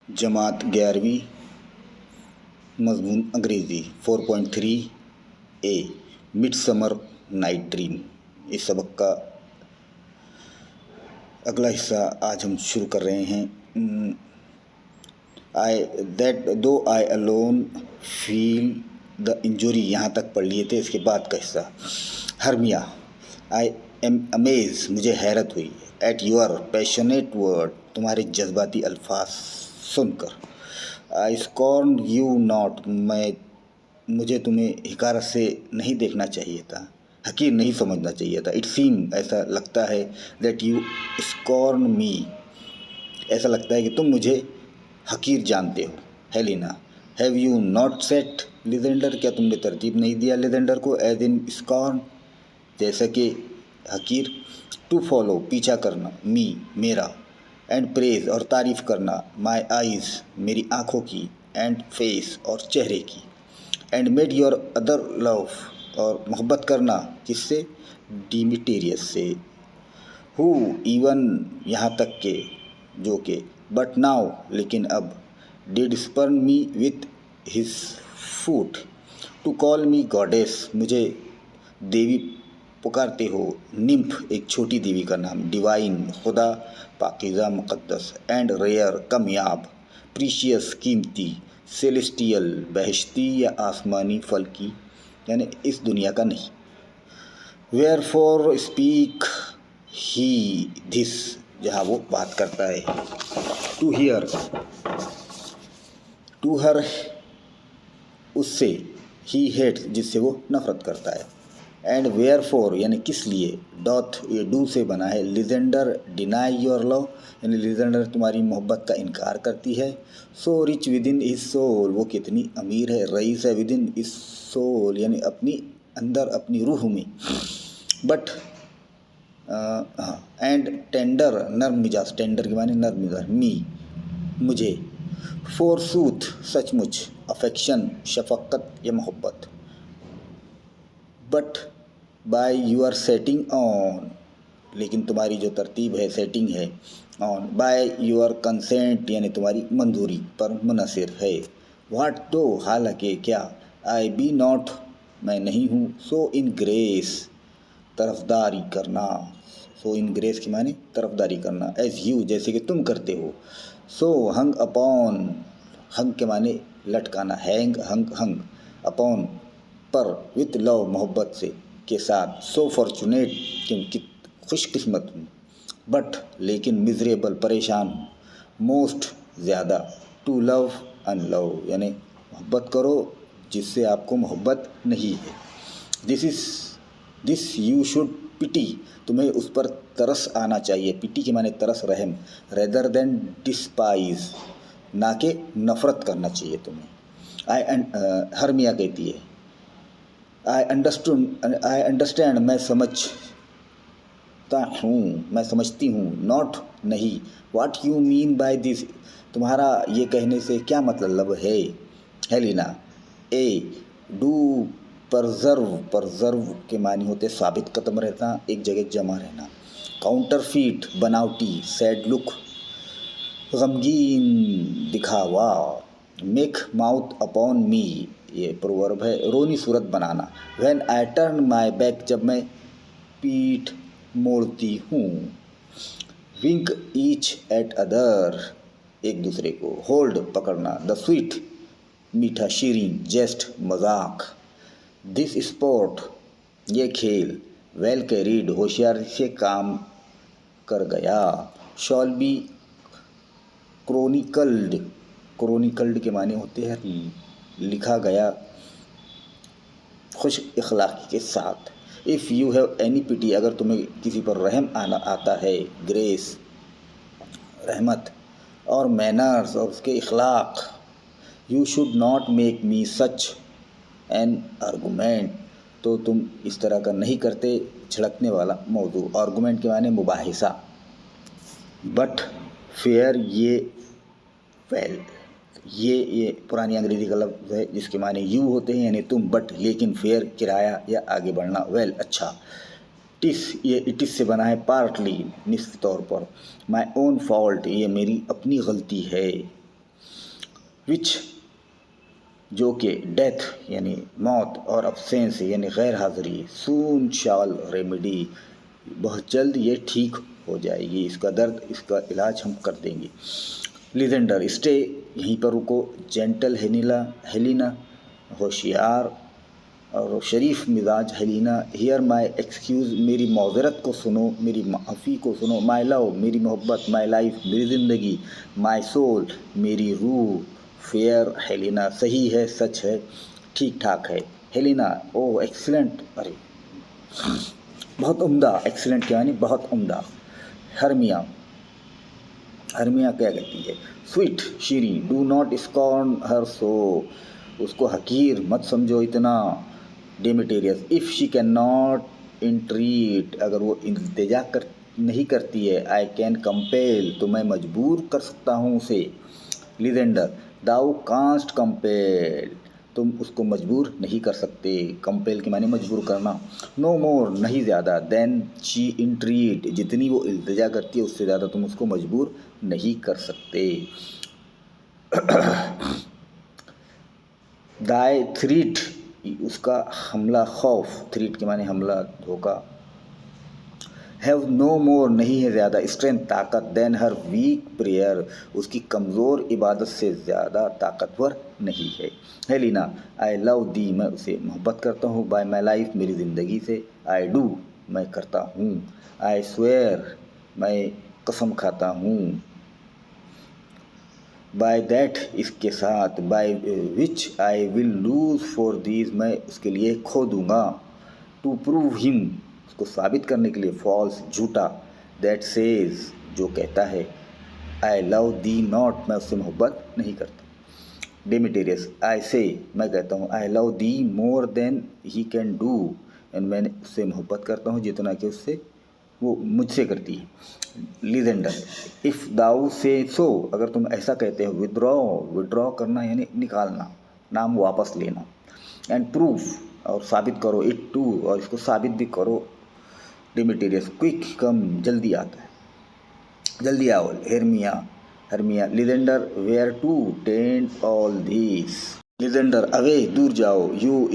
जमात 11वीं मज़मून अंग्रेज़ी 4.3 ए midsummer night dream. इस सबक का अगला हिस्सा आज हम शुरू कर रहे हैं। आई अलोन फील द इंजुरी, यहाँ तक पढ़ लिए थे। इसके बाद का हिस्सा हर्मिया, आई एम अमेज, मुझे हैरत हुई, एट योर पैशनेट वर्ड, तुम्हारे जज्बाती अल्फाज सुनकर। आई स्कॉर्न यू नॉट, मुझे तुम्हें हिकारत से नहीं देखना चाहिए था, हकीर नहीं समझना चाहिए था। इट सीम, ऐसा लगता है, दैट यू स्कॉर्न मी, ऐसा लगता है कि तुम मुझे हकीर जानते हो। Helena, have you not set Lysander, क्या तुमने तरतीब नहीं दिया लिजेंडर को, एज इन स्कॉर्न, जैसा कि हकीर। टू फॉलो, पीछा करना, मी, मेरा, एंड प्रेज, और तारीफ़ करना, माई आइज़, मेरी आँखों की, एंड फेस, और चेहरे की, and made your other love, और मोहब्बत करना, किससे, डिमिटेरियस से, हु इवन, यहाँ तक के, जो के, बट नाउ, लेकिन अब, did spurn me with his foot, to call me goddess, मुझे देवी पुकारते हो, निम्फ, एक छोटी देवी का नाम, डिवाइन, खुदा, पाकीज़ा, मुक़द्दस, एंड रेयर, कमयाब, प्रीशियस, कीमती, सेलेस्टियल, बहश्ती या आसमानी, फल्की, यानी इस दुनिया का नहीं। Wherefore speak he this, जहाँ वो बात करता है। टू हियर, टू हर, उससे, ही हेट्स, जिससे वो नफरत करता है। एंड वेयर फॉर, यानी किस लिए, डॉथ, ये डू से बना है, लिजेंडर डिनाई योर लव, यानी लिजेंडर तुम्हारी मोहब्बत का इनकार करती है। So rich within his soul, वो कितनी अमीर है, रईस है, विद इन इज सोल, यानी अपनी अंदर, अपनी रूह में। बट एंड टेंडर, नर्म मिजाज, टेंडर के माने नर्म मिजाज, मी, मुझे, फोरसूथ, सचमुच, अफेक्शन, शफकत या मोहब्बत। But by your setting on, लेकिन तुम्हारी जो तरतीब है, सेटिंग है, ऑन, बाय यूर कंसेंट, यानी तुम्हारी मंजूरी पर मुनसिर है। व्हाट दो, हालांकि, क्या, आई बी नॉट, मैं नहीं हूँ, सो इन ग्रेस, तरफदारी करना, सो इन ग्रेस के माने तरफदारी करना, एज यू, जैसे कि तुम करते हो। सो हंग अपॉन, हंग के माने लटकाना, हैंग, हंग, हंग अपॉन, पर, विथ लव, मोहब्बत से, के साथ। सो फॉर्चुनेट, क्योंकि खुशकिस्मत हूँ। बट, लेकिन, मिजरेबल, परेशान हूँ। मोस्ट, ज़्यादा। टू लव अनलव, यानी मोहब्बत करो जिससे आपको मोहब्बत नहीं है। दिस यू शुड पिटी, तुम्हें उस पर तरस आना चाहिए, पिटी के माने तरस, रहम, रेदर देन डिस्पाइज, ना कि नफ़रत करना चाहिए तुम्हें। हर्मिया कहती है, आई अंडरस्टैंड, मैं समझता हूँ, मैं समझती हूँ, नॉट, नहीं, what you mean by this, तुम्हारा ये कहने से क्या मतलब है। Helena, A do preserve, preserve के मानी होते साबित कदम रहना, एक जगह जमा रहना। काउंटरफीट, बनावटी, सैड लुक, गमगीन दिखावा। मेक माउथ अपॉन मी, ये प्रोवर्ब है, रोनी सूरत बनाना। When I turn my back, जब मैं पीठ मोड़ती हूँ। विंक ईच एट अदर, एक दूसरे को। होल्ड, पकड़ना। द स्वीट, मीठा, शीरीन, जेस्ट, मजाक। दिस स्पोर्ट, ये खेल। वेल कैरीड, होशियारी से काम कर गया। शॉल बी क्रोनिकल्ड, क्रोनिकल्ड के माने होते हैं लिखा गया, खुश इखलाकी के साथ। इफ़ यू हैव एनी पिटी, अगर तुम्हें किसी पर रहम आना आता है, ग्रेस, रहमत, और मैनर्स, और उसके इखलाक। You should not make me such an argument, तो तुम इस तरह का नहीं करते, छिड़कने वाला मौजू। आर्गूमेंट के माने मुबाहिसा। बट फेयर, ये वेल, ये पुरानी अंग्रेज़ी का लफ्ज़ है जिसके माने यू होते हैं, यानी तुम। बट, लेकिन, फेयर, किराया या आगे बढ़ना। वेल, अच्छा। टिस, ये इटिस से बना है, पार्टली, निश्चित तौर पर। माई ओन फॉल्ट, ये मेरी अपनी गलती है। विच जो कि डेथ यानी मौत और अब्सेंस यानी गैर हाज़िरी, सून शाल रेमेडी बहुत जल्द ये ठीक हो जाएगी, इसका दर्द इसका इलाज हम कर देंगे। लिजेंडर स्टे यहीं पर रुको, जेंटल हेलिना होशियार और शरीफ मिजाज हेलिना, हियर माई एक्सक्यूज़ मेरी माज़रत को सुनो, मेरी माफ़ी को सुनो, माई लव मेरी मोहब्बत, माई लाइफ मेरी ज़िंदगी, माई सोल मेरी रूह, फेयर हेलिना सही है, सच है, ठीक ठाक है, हेलिना ओह एक्सीलेंट, अरे बहुत उम्दा, एक्सीलेंट क्या यानी बहुत उम्दा, हर्मिया क्या कहती है, स्वीट शीरी, do not scorn her so, उसको हकीर मत समझो इतना, Demetrius if she can not entreat, अगर वो इल्तिजा नहीं करती है, आई कैन कंपेल, तो मैं मजबूर कर सकता हूँ उसे, लिजेंडर दाउ कांस्ट कंपेल, तुम उसको मजबूर नहीं कर सकते, कंपेल के माने मजबूर करना, नो मोर नहीं ज़्यादा, देन शी इंट्रीट, जितनी वो इल्तिजा करती है उससे ज़्यादा तुम उसको मजबूर नहीं कर सकते, दाई थ्रीट उसका हमला खौफ, थ्रीट के माने हमला धोखा, हैव नो मोर नहीं है ज़्यादा, स्ट्रेंथ ताकत, देन हर वीक प्रेयर उसकी कमज़ोर इबादत से ज़्यादा ताकतवर नहीं है, हेलिना आई लव दी मैं उसे मोहब्बत करता हूँ, बाय माई लाइफ मेरी ज़िंदगी से, आई डू मैं करता हूँ, आई स्वेयर मैं कसम खाता हूँ, बाय दैट इसके साथ, by which I will lose for these मैं उसके लिए खो दूँगा, टू प्रूव हिम उसको साबित करने के लिए, फॉल्स झूठा, दैट सेज जो कहता है, आई लव दी नॉट मैं उससे मोहब्बत नहीं करता, डेमेटेरियस आई से मैं कहता हूँ, I love thee more than he can do, and मैं उससे मोहब्बत करता हूँ जितना कि उससे वो मुझसे करती है, लिजेंडर इफ़ दाऊ से सो अगर तुम ऐसा कहते हो, विड्रॉ करना यानी निकालना, नाम वापस लेना, एंड प्रूफ और साबित करो, इट टू और इसको साबित भी करो, डेमेटेरियस क्विक कम जल्दी आता है, जल्दी आओ, Hermia Lysander whereto tends all this, Lysander away दूर जाओ, यू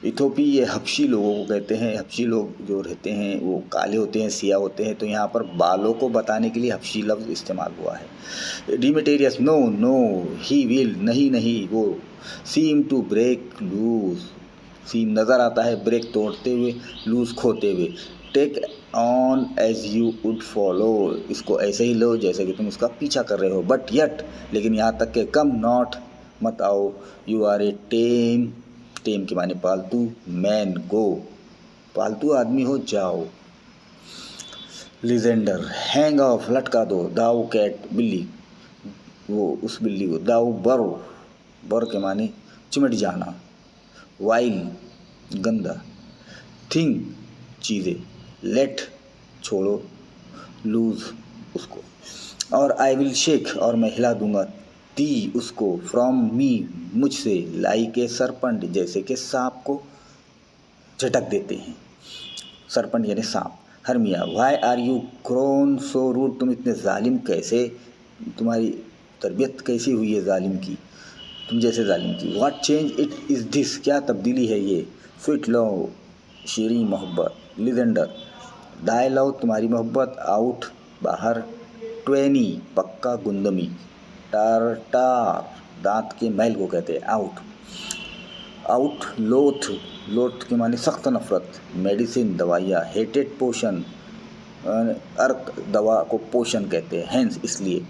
इथोपी ये हबशी लोगों को कहते हैं, हबशी लोग जो रहते हैं वो काले होते हैं, सिया होते हैं, तो यहाँ पर बालों को बताने के लिए हबशी लफ्ज़ इस्तेमाल हुआ है, डिमेटेरियस नो ही विल नहीं वो, seem to break loose, seem नज़र आता है, ब्रेक तोड़ते हुए, लूज खोते हुए, take on as you would follow इसको ऐसे ही लो जैसे कि तुम उसका पीछा कर रहे हो, बट यट लेकिन यहाँ तक के कम नॉट मत आओ, यू आर ए टेम के माने पालतू, मैन गो पालतू आदमी हो जाओ, लिजेंडर हैंग ऑफ लटका दो, दाऊ कैट बिल्ली वो उस बिल्ली को, दाऊ बर के माने चिमट जाना, वाइल गंदा, थिंग चीज़ें, लेट छोड़ो, लूज उसको, और आई विल शेक और मैं हिला दूंगा, दी उसको, फ्रॉम मी मुझसे, लाइक ए सरपंट जैसे कि सांप को झटक देते हैं, सरपंट यानी सांप, Hermia why are you grown so rude तुम इतने जालिम कैसे, तुम्हारी तरबियत कैसी हुई है जालिम की, तुम जैसे जालिम की, what change it is this क्या तब्दीली है ये, स्वीट लव शीरी मोहब्बत, लिजेंडर दाई लव तुम्हारी मोहब्बत, आउट बाहर, ट्वेनी पक्का गुंदमी, टार दांत के मैल को कहते हैं, आउट लोथ के माने सख्त नफरत, मेडिसिन दवाइयाँ, हेटेड पोषण, अर्क दवा को पोषण कहते हैं, हेंस इसलिए,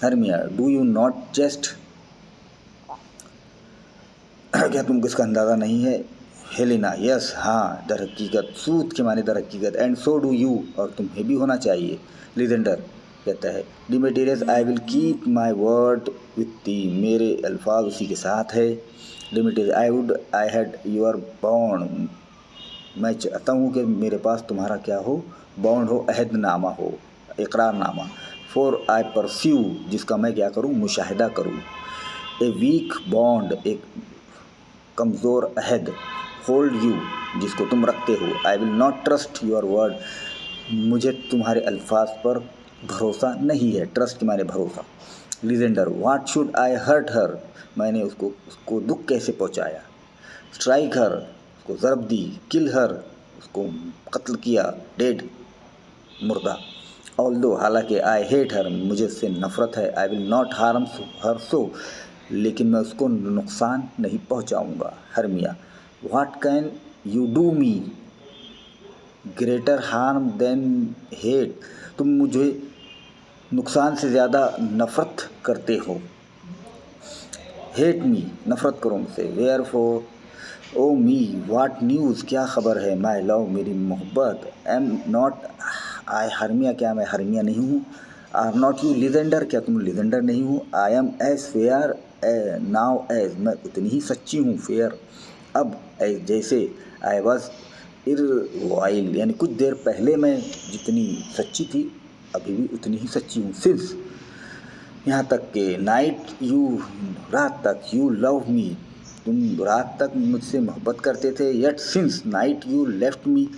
Hermia do you not just क्या तुमको इसका अंदाज़ा नहीं है, हेलेना यस हाँ, दर हकीकत, सूद के माने दर हकीकत, एंड सो डू यू और तुम्हें भी होना चाहिए, लिजेंडर कहता है, Demetrius I will keep my word with thee मेरे अल्फाज उसी के साथ है, Demetrius I had your bond मैं चाहता हूँ कि मेरे पास तुम्हारा क्या हो, बॉन्ड हो, अहदनामा हो, इकरारनामा, फॉर आई परस्यू जिसका मैं क्या करूँ, मुशाहिदा करूँ, ए वीक बॉन्ड एक कमज़ोर अहद, होल्ड यू जिसको तुम रखते हो, आई will not trust your word मुझे तुम्हारे अल्फाज पर भरोसा नहीं है, ट्रस्ट के माने भरोसा, Lysander, what should I hurt her, मैंने उसको दुख कैसे पहुंचाया। स्ट्राइक हर, उसको ज़रब दी। किल हर, उसको कत्ल किया, डेड, मुर्दा। ऑल्दो, हालांकि, आई हेट हर, मुझे उससे नफ़रत है। I will not harm her so, लेकिन मैं उसको नुकसान नहीं पहुंचाऊंगा। Hermia, what can you do me greater harm than hate, तुम मुझे नुकसान से ज़्यादा नफ़रत करते हो। हेट मी, नफ़रत करो मुझसे। Wherefore, oh me, what news, क्या खबर है। माई लव, मेरी मोहब्बत। एम नॉट आई हरमिया, क्या मैं हरमिया नहीं हूँ। आर नॉट यू लिजेंडर, क्या तुम लिजेंडर नहीं हो। I am as fair now as, मैं उतनी ही सच्ची हूँ, फेयर अब, एज जैसे, आई वॉज इर वाइल, यानी कुछ देर पहले मैं जितनी सच्ची थी अभी भी उतनी ही सच्ची हूँ। सिंस, यहाँ तक के, नाइट यू, रात तक, यू लव मी, तुम रात तक मुझसे मोहब्बत करते थे। Yet since night you left me,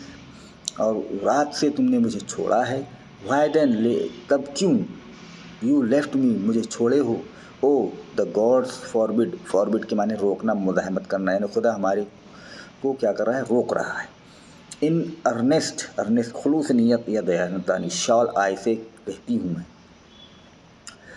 और रात से तुमने मुझे छोड़ा है। वाई देन, तब क्यों, यू लेफ्ट मी, मुझे छोड़े हो। ओ द गॉड्स फॉरबिड, फॉरबिड के माने रोकना, मुज़ाहमत करना, यानी खुदा हमारे को क्या कर रहा है, रोक रहा है। इन अर्नेस्ट, अर्नेस्ट खुलूस नीयत या दयानतानी, शॉल आई से कहती हूँ मैं।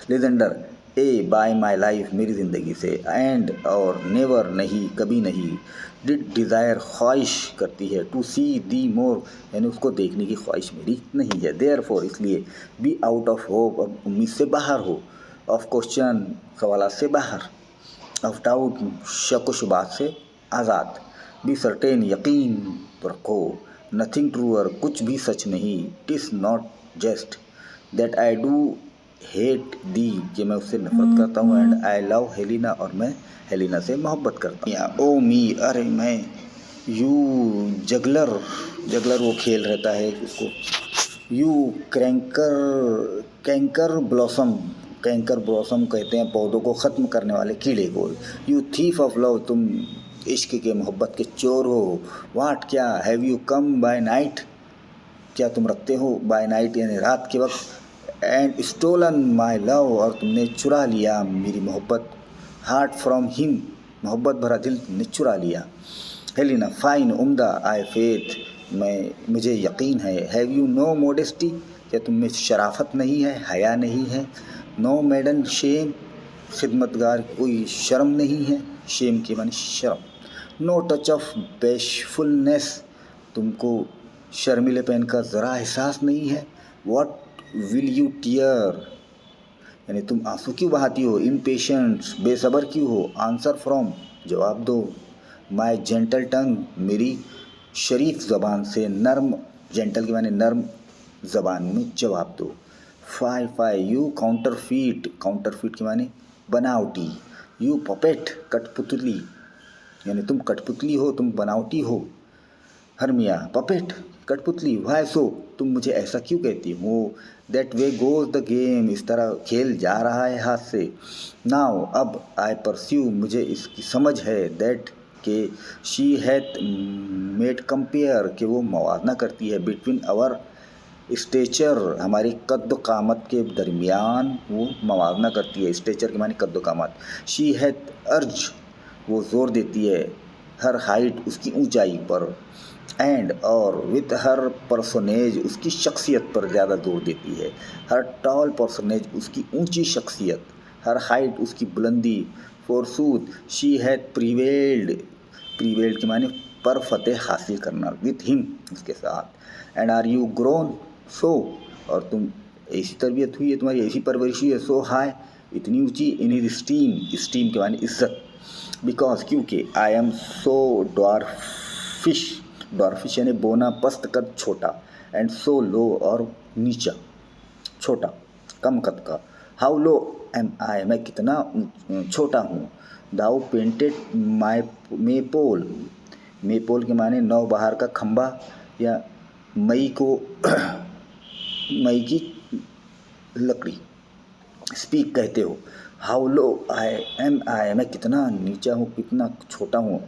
Legender, A bye my life, मेरी ज़िंदगी से। एंड, और नेवर, नहीं, कभी नहीं। डिड, डिज़ायर, ख्वाहिश करती है। टू सी दी मोर, यानी उसको देखने की ख्वाहिश मेरी नहीं है। देयर फॉर, इसलिए। बी आउट ऑफ होप, अब उम्मीद से बाहर हो। ऑफ क्वेश्चन, सवालात से बाहर। ऑफ डाउट, शक व शुबात से आज़ाद। बी सर्टेन, यकीन रखो। नथिंग ट्रूअर, कुछ भी सच नहीं। TISS not just that I do hate दी, कि मैं उससे नफरत करता हूँ। एंड आई लव हेलिना, और मैं हेलिना से मोहब्बत करता हूँ। ओ मी, अरे मैं। यू जगलर, जगलर वो खेल रहता है उसको। You canker, canker blossom, canker blossom कहते हैं पौधों को ख़त्म करने वाले कीड़े को। यू थीफ ऑफ लव, तुम इश्क के, मोहब्बत के चोर हो। वाट, क्या। Have you come by night, क्या तुम रखते हो बाय नाइट, यानी रात के वक्त। एंड स्टोलन माई लव, और तुमने चुरा लिया मेरी मोहब्बत। हार्ट फ्रॉम हिम, मोहब्बत भरा दिल तुमने चुरा लिया। हेलिना, फाइन, उम्दा। आई फेथ, मुझे यकीन है। हैव यू नो मोडेस्टी, क्या तुम में शराफत नहीं है, हया नहीं है। नो मेडन शेम, खिदमतगार कोई शर्म नहीं है। शेम के माने शर्म। नो टच ऑफ बेशफुलनेस, तुमको शर्मिलेपन का ज़रा एहसास नहीं है। व्हाट विल यू टीयर, यानी तुम आंसू क्यों बहाती हो। इम्पेशेंस, बेसब्र क्यों हो। आंसर फ्रॉम, जवाब दो। माई जेंटल टंग, मेरी शरीफ ज़बान से। नर्म, जेंटल के माने नर्म ज़बान में जवाब दो। Fie fie, you counterfeit, counterfeit के माने बनावटी। यू पपेट, कठपुतली, यानी तुम कठपुतली हो, तुम बनावटी हो। हरमिया, पपेट, कठपुतली। वाई सो, तुम मुझे ऐसा क्यों कहती हो। That way goes the game, इस तरह खेल जा रहा है हाथ से। नाउ, अब। आई परस्यू, मुझे इसकी समझ है। दैट, के। शी हैथ मेड कंपेयर, के वो मवाजना करती है। बिटवीन आवर स्टेचर, हमारी कद्द कामत के दरमियान वो मवाजना करती है। स्टेचर के माने कद्द कामत। शी हैथ अर्ज, वो जोर देती है। हर हाइट, उसकी ऊंचाई पर। एंड, और विथ हर पर्सनेज, उसकी शख्सियत पर ज़्यादा जोर देती है। हर टॉल पर्सनेज, उसकी ऊंची शख्सियत। हर हाइट, उसकी बुलंदी। फोरसूथ, शी हैथ प्रीवेल्ड, प्रीवेल्ड के माने पर फतेह हासिल करना। विथ हिम, उसके साथ। And are you grown so, और तुम ऐसी तरबियत हुई है, तुम्हारी ऐसी परवरिश हुई है। सो हाई, इतनी ऊंची। इन हिज स्टीम, स्टीम के माने इज्जत। बिकॉज, क्योंकि। I am so dwarfish, dwarfish यानी बोना, पस्त कद, छोटा। एंड सो लो, और नीचा, छोटा, कम कद का। हाउ लो एम आई, मैं कितना छोटा हूँ। दाउ पेंटेड माई मेपोल, मेपोल के माने नौबहार का खंबा, या मई को मई की लकड़ी। स्पीक, कहते हो। हाउ लो आई एम आई, मैं कितना नीचा हूँ, कितना छोटा हूँ।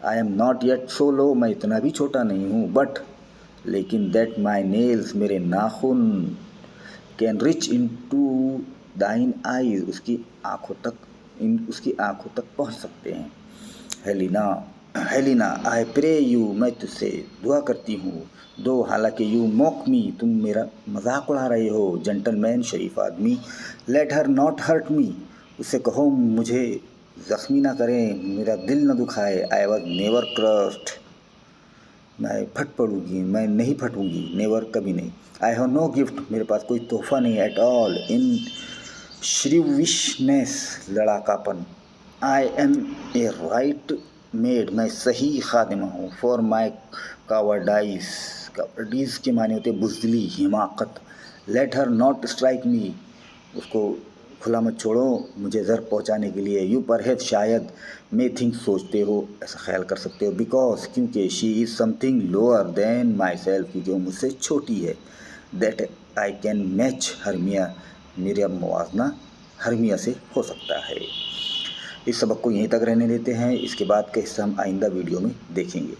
I am not yet so low, मैं इतना भी छोटा नहीं हूँ। बट, लेकिन। दैट माई नेल्स, मेरे नाखून। कैन रिच इन टू दाइन आईज, उसकी आंखों तक पहुंच सकते हैं। हेलिना आई प्रे यू, मैं तुझसे दुआ करती हूँ। दो हालांकि यू मॉक मी, तुम मेरा मजाक उड़ा रहे हो। जेंटलमैन, शरीफ आदमी। Let her not hurt me, उससे कहो मुझे ज़ख्मी ना करें, मेरा दिल न दुखाए। आई वॉज नेवर क्रस्ड, मैं नहीं फटूंगी। नेवर, कभी नहीं। आई हैव नो गिफ्ट, मेरे पास कोई तोहफा नहीं। एट ऑल, इन श्रीविशनेस, लड़ाकापन। I am a right maid, मैं सही खादिमा हूँ। फॉर माई कावर्डीज के माने होते बुज़दिली, हिमाकत। Let her not strike me, उसको खुला मत छोड़ो मुझे ज़र पहुँचाने के लिए। यू परहैप्स, शायद। मे थिंक, सोचते हो, ऐसा ख्याल कर सकते हो। बिकॉज, क्योंकि she is something lower than my self, क्योंकि वो मुझसे छोटी है। That I can match Hermia, मेरा मुवाजना हरमिया से हो सकता है। इस सबक को यहीं तक रहने देते हैं, इसके बाद का हिस्सा हम आइंदा वीडियो में देखेंगे।